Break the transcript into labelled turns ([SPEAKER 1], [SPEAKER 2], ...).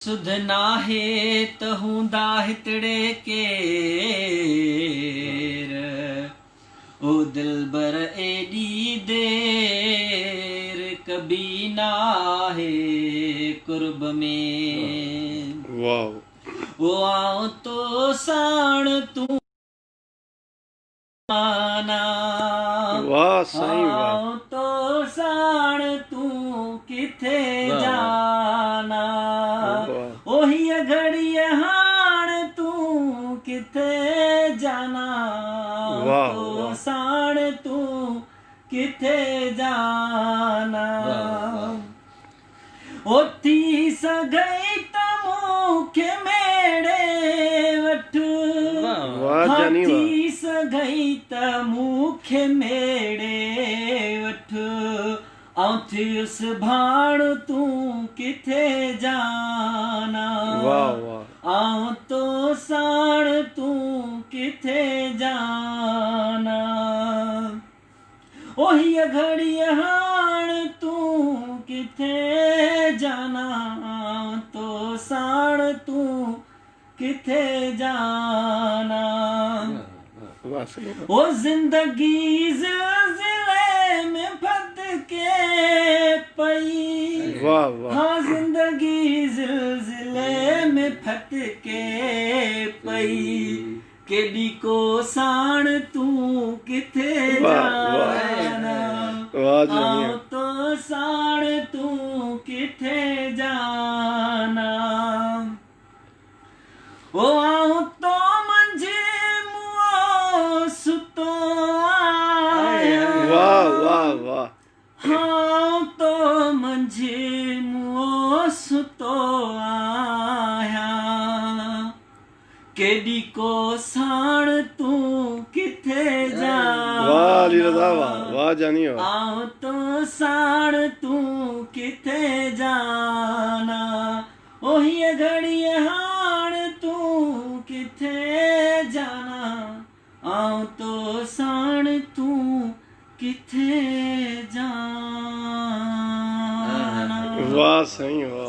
[SPEAKER 1] सुध नाहे त हूंदा हितड़े केर ओ दिलबर एडी देर कभी नाहे कुर्ब में वो आओ तो साण तू माना
[SPEAKER 2] वाह सही
[SPEAKER 1] आओ तो साण तू किथे जाना ओही घड़ी हाण तू किथे जाना तो साण तू किथे जाना ओ थी सगई त मूंखे मेड़े वठ थी सगई त मूंखे मेड़े वठ आऊं थियुस भाण तू किथे जाना आऊं तो साण तू किथे जाना ओही घड़ी हाण तू किथे जाना तो साण तू किथे जाना ओ जिंदगी ज़िलज़िले में फद के पई हाँ जिंदगी ज़िलज़िले में फद के पई केडी को साण तू किथे जाना आओ तो साण तू किथे जाना ओ आओ तो मंझे मुओ सुतो आया हाँ तो मंझे मुओ सुतो आया केडी को साण तू किथे जाना आओ तो साण तू किथे जाना ओही घड़ी हाण तू किथे जाना आओ तो साण तू किथे जाना।
[SPEAKER 2] वाह सही वाह।